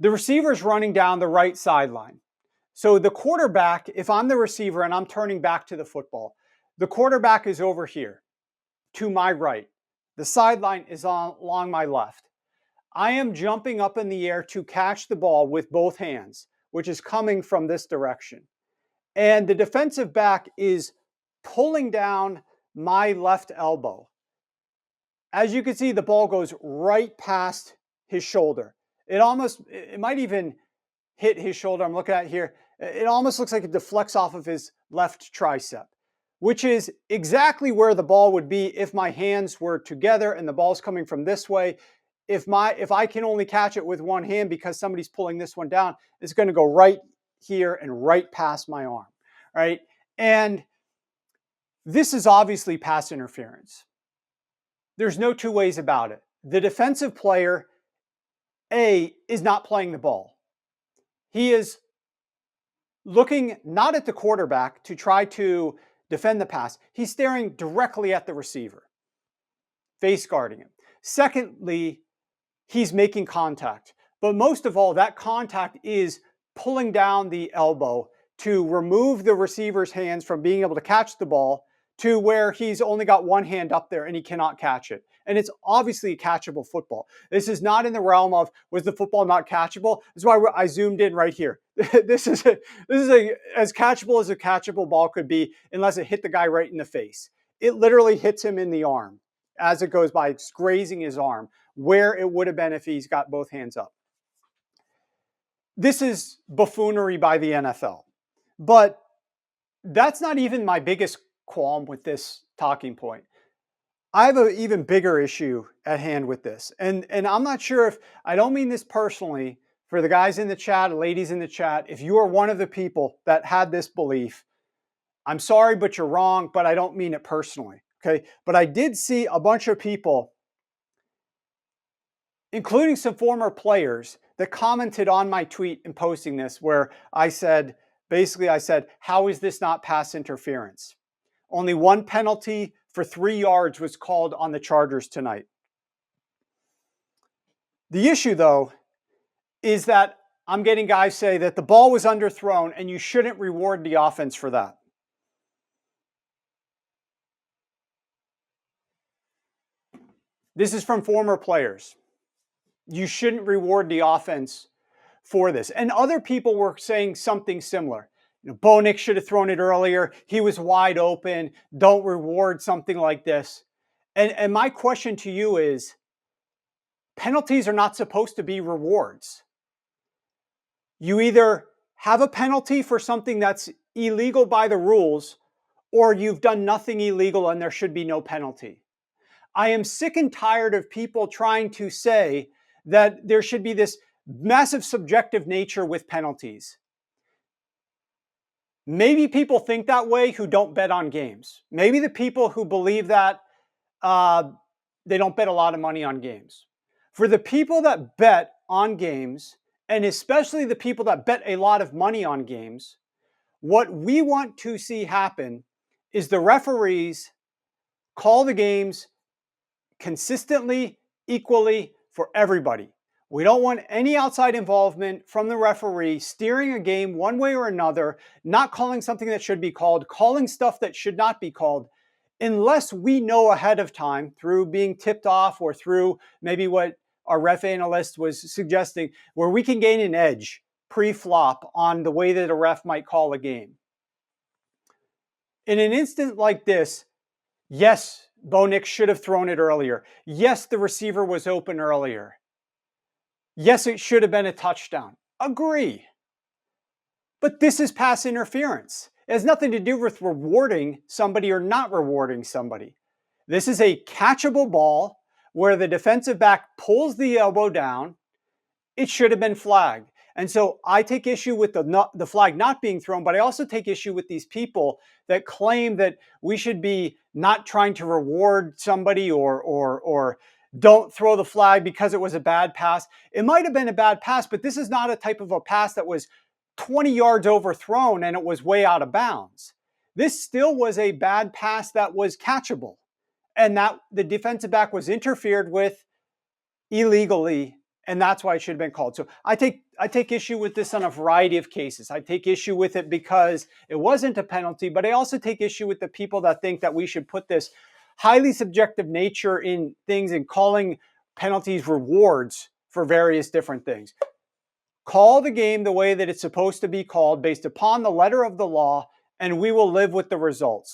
The receiver's running down the right sideline. So the quarterback, if I'm the receiver and I'm turning back to the football, the quarterback is over here to my right. The sideline is along my left. I am jumping up in the air to catch the ball with both hands, which is coming from this direction. And the defensive back is pulling down my left elbow. As you can see, the ball goes right past his shoulder. It might even hit his shoulder. I'm looking at here. It almost looks like it deflects off of his left tricep, which is exactly where the ball would be if my hands were together and the ball's coming from this way. If I can only catch it with one hand because somebody's pulling this one down, it's going to go right here and right past my arm, right? And this is obviously pass interference. There's no two ways about it. The defensive player, A, is not playing the ball. He is looking not at the quarterback to try to defend the pass. He's staring directly at the receiver, face guarding him. Secondly, he's making contact. But most of all, that contact is pulling down the elbow to remove the receiver's hands from being able to catch the ball to where he's only got one hand up there and he cannot catch it. And it's obviously a catchable football. This is not in the realm of, was the football not catchable? That's why I zoomed in right here. This is as catchable as a catchable ball could be, unless it hit the guy right in the face. It literally hits him in the arm as it goes by. It's grazing his arm where it would have been if he's got both hands up. This is buffoonery by the NFL. But that's not even my biggest qualm with this talking point. I have an even bigger issue at hand with this. And I'm not sure if, I don't mean this personally, for the guys in the chat, ladies in the chat, if you are one of the people that had this belief, I'm sorry, but you're wrong, but I don't mean it personally, okay? But I did see a bunch of people, including some former players, that commented on my tweet and posting this where I said, basically I said, how is this not pass interference? Only one penalty for 3 yards was called on the Chargers tonight. The issue, though, is that I'm getting guys say that the ball was underthrown and you shouldn't reward the offense for that. This is from former players. You shouldn't reward the offense for this. And other people were saying something similar. Bo Nix should have thrown it earlier. He was wide open. Don't reward something like this. And my question to you is, penalties are not supposed to be rewards. You either have a penalty for something that's illegal by the rules, or you've done nothing illegal and there should be no penalty. I am sick and tired of people trying to say that there should be this massive subjective nature with penalties. Maybe people think that way who don't bet on games. Maybe the people who believe that they don't bet a lot of money on games. For the people that bet on games, and especially the people that bet a lot of money on games, what we want to see happen is the referees call the games consistently, equally for everybody. We don't want any outside involvement from the referee steering a game one way or another, not calling something that should be called, calling stuff that should not be called, unless we know ahead of time through being tipped off or through maybe what our ref analyst was suggesting, where we can gain an edge pre-flop on the way that a ref might call a game. In an instant like this, yes, Bo Nix should have thrown it earlier. Yes, the receiver was open earlier. Yes, it should have been a touchdown. Agree. But this is pass interference. It has nothing to do with rewarding somebody or not rewarding somebody. This is a catchable ball where the defensive back pulls the elbow down. It should have been flagged. And so I take issue with the flag not being thrown, but I also take issue with these people that claim that we should be not trying to reward somebody or don't throw the flag because it was a bad pass. It might have been a bad pass, but this is not a type of a pass that was 20 yards overthrown and it was way out of bounds. This still was a bad pass that was catchable, and that the defensive back was interfered with illegally And that's why it should have been called. So I take issue with this on a variety of cases. I take issue with it because it wasn't a penalty, but I also take issue with the people that think that we should put this highly subjective nature in things and calling penalties rewards for various different things. Call the game the way that it's supposed to be called based upon the letter of the law, and we will live with the results.